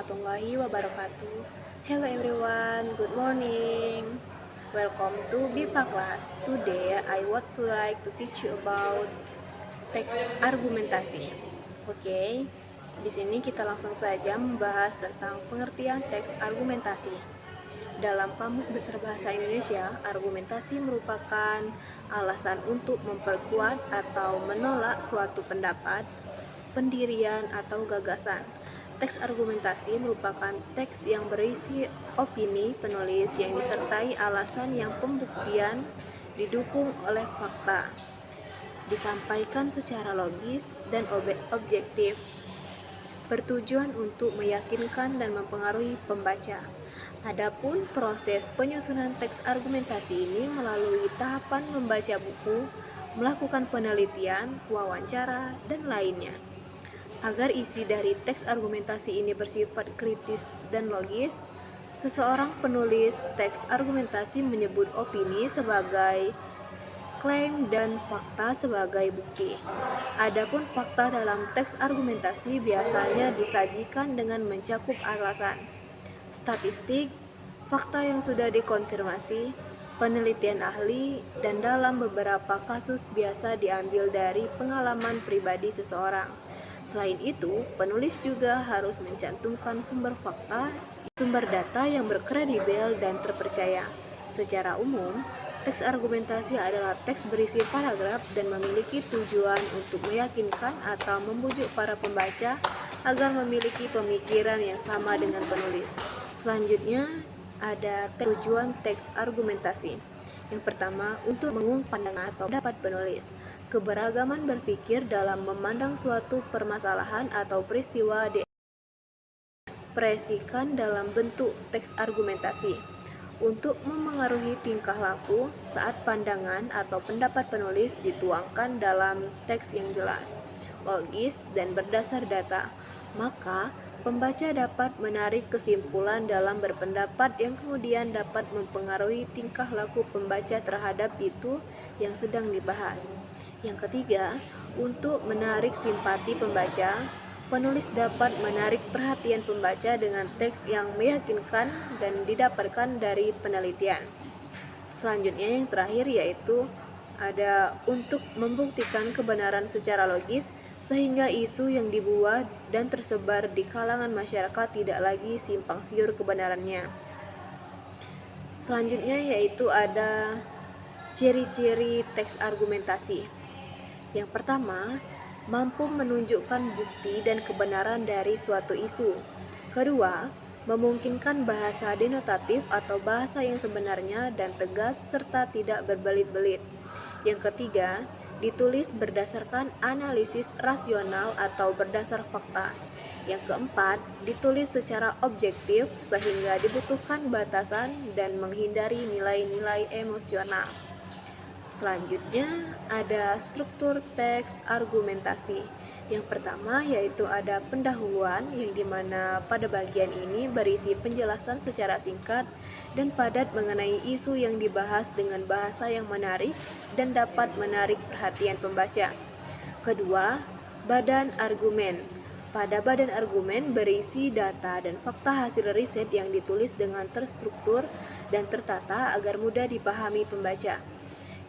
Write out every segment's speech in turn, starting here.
warahmatullahi wabarakatuh. Hello everyone, good morning. Welcome to BIPA class. Today I would like to teach you about teks argumentasi. Oke, di sini kita langsung saja membahas tentang pengertian teks argumentasi. Dalam Kamus Besar Bahasa Indonesia, argumentasi merupakan alasan untuk memperkuat atau menolak suatu pendapat, pendirian, atau gagasan. Teks argumentasi merupakan teks yang berisi opini penulis yang disertai alasan yang pembuktian didukung oleh fakta, disampaikan secara logis dan objektif, bertujuan untuk meyakinkan dan mempengaruhi pembaca. Adapun proses penyusunan teks argumentasi ini melalui tahapan membaca buku, melakukan penelitian, wawancara, dan lainnya. Agar isi dari teks argumentasi ini bersifat kritis dan logis, seseorang penulis teks argumentasi menyebut opini sebagai klaim dan fakta sebagai bukti. Adapun fakta dalam teks argumentasi biasanya disajikan dengan mencakup alasan, statistik, fakta yang sudah dikonfirmasi, penelitian ahli, dan dalam beberapa kasus biasa diambil dari pengalaman pribadi seseorang. Selain itu, penulis juga harus mencantumkan sumber fakta, sumber data yang berkredibel dan terpercaya. Secara umum, teks argumentasi adalah teks berisi paragraf dan memiliki tujuan untuk meyakinkan atau membujuk para pembaca agar memiliki pemikiran yang sama dengan penulis. Selanjutnya, ada tujuan teks argumentasi. Yang pertama, untuk mengungkap pandangan atau pendapat penulis. Keberagaman berpikir dalam memandang suatu permasalahan atau peristiwa diekspresikan dalam bentuk teks argumentasi untuk memengaruhi tingkah laku saat pandangan atau pendapat penulis dituangkan dalam teks yang jelas, logis, dan berdasar data. Maka, pembaca dapat menarik kesimpulan dalam berpendapat yang kemudian dapat mempengaruhi tingkah laku pembaca terhadap itu yang sedang dibahas. Yang ketiga, untuk menarik simpati pembaca, penulis dapat menarik perhatian pembaca dengan teks yang meyakinkan dan didapatkan dari penelitian. Selanjutnya yang terakhir yaitu ada untuk membuktikan kebenaran secara logis sehingga isu yang dibuat dan tersebar di kalangan masyarakat tidak lagi simpang siur kebenarannya. Selanjutnya yaitu ada ciri-ciri teks argumentasi. Yang pertama, mampu menunjukkan bukti dan kebenaran dari suatu isu. Kedua, memungkinkan bahasa denotatif atau bahasa yang sebenarnya dan tegas serta tidak berbelit-belit. Yang ketiga, ditulis berdasarkan analisis rasional atau berdasar fakta. Yang keempat, ditulis secara objektif sehingga dibutuhkan batasan dan menghindari nilai-nilai emosional. Selanjutnya ada struktur teks argumentasi. Yang pertama yaitu ada pendahuluan yang dimana pada bagian ini berisi penjelasan secara singkat dan padat mengenai isu yang dibahas dengan bahasa yang menarik dan dapat menarik perhatian pembaca. Kedua, badan argumen. Pada badan argumen berisi data dan fakta hasil riset yang ditulis dengan terstruktur dan tertata agar mudah dipahami pembaca.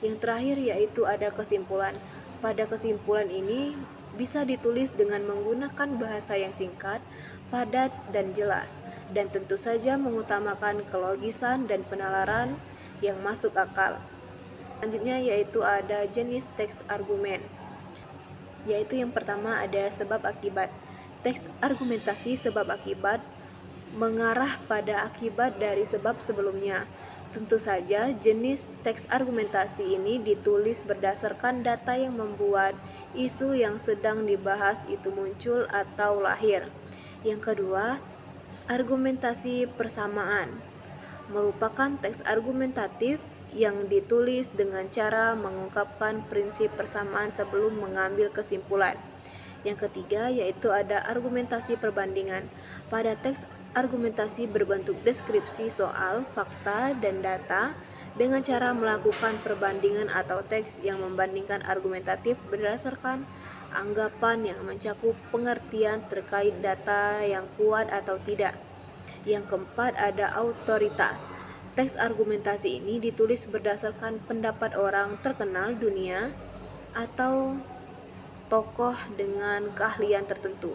Yang terakhir yaitu ada kesimpulan. Pada kesimpulan ini bisa ditulis dengan menggunakan bahasa yang singkat, padat, dan jelas, dan tentu saja mengutamakan kelogisan dan penalaran yang masuk akal. Selanjutnya yaitu ada jenis teks argumen, yaitu yang pertama ada sebab akibat. Teks argumentasi sebab akibat mengarah pada akibat dari sebab sebelumnya. Tentu saja jenis teks argumentasi ini ditulis berdasarkan data yang membuat isu yang sedang dibahas itu muncul atau lahir. Yang kedua, argumentasi persamaan merupakan teks argumentatif yang ditulis dengan cara mengungkapkan prinsip persamaan sebelum mengambil kesimpulan. Yang ketiga yaitu ada argumentasi perbandingan. Pada teks argumentasi berbentuk deskripsi soal, fakta, dan data dengan cara melakukan perbandingan atau teks yang membandingkan argumentatif berdasarkan anggapan yang mencakup pengertian terkait data yang kuat atau tidak. Yang keempat ada autoritas. Teks argumentasi ini ditulis berdasarkan pendapat orang terkenal dunia atau tokoh dengan keahlian tertentu.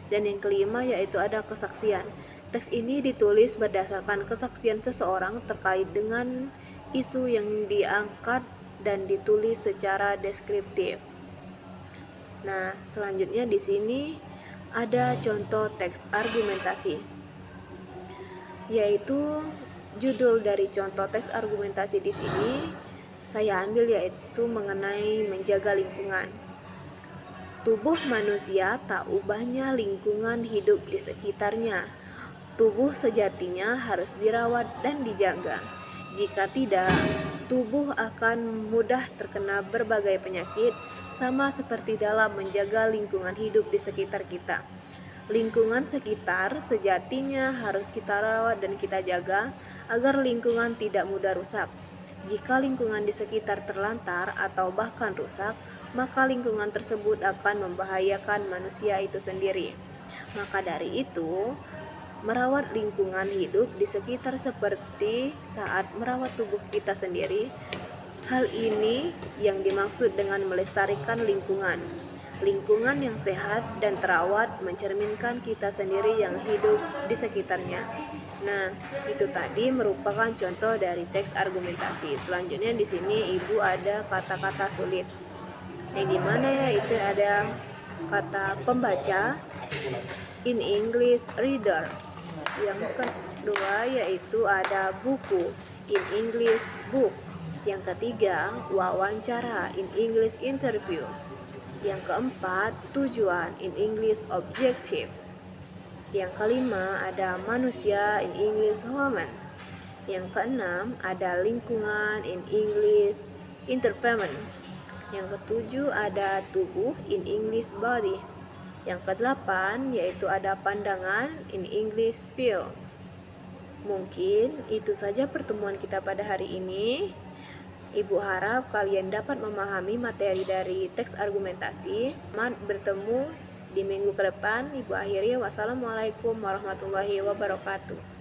Dan yang kelima yaitu ada kesaksian. Teks ini ditulis berdasarkan kesaksian seseorang terkait dengan isu yang diangkat dan ditulis secara deskriptif. Nah, selanjutnya di sini ada contoh teks argumentasi, yaitu judul dari contoh teks argumentasi di sini saya ambil yaitu mengenai menjaga lingkungan. Tubuh manusia tak ubahnya lingkungan hidup di sekitarnya. Tubuh sejatinya harus dirawat dan dijaga. Jika tidak, tubuh akan mudah terkena berbagai penyakit, sama seperti dalam menjaga lingkungan hidup di sekitar kita. Lingkungan sekitar sejatinya harus kita rawat dan kita jaga agar lingkungan tidak mudah rusak. Jika lingkungan di sekitar terlantar atau bahkan rusak, maka lingkungan tersebut akan membahayakan manusia itu sendiri. Maka dari itu, merawat lingkungan hidup di sekitar seperti saat merawat tubuh kita sendiri. Hal ini yang dimaksud dengan melestarikan lingkungan. Lingkungan yang sehat dan terawat mencerminkan kita sendiri yang hidup di sekitarnya. Nah, itu tadi merupakan contoh dari teks argumentasi. Selanjutnya di sini Ibu ada kata-kata sulit. Yang dimana ya itu ada kata pembaca, in English reader. Yang kedua yaitu ada buku, in English book. Yang ketiga wawancara, in English interview. Yang keempat tujuan, in English objective. Yang kelima ada manusia, in English human. Yang keenam ada lingkungan, in English environment. Yang ketujuh ada tubuh, in English body. Yang kedelapan yaitu ada pandangan, in English view. Mungkin itu saja pertemuan kita pada hari ini. Ibu harap kalian dapat memahami materi dari teks argumentasi. Selamat bertemu di minggu ke depan. Ibu akhiri, wassalamualaikum warahmatullahi wabarakatuh.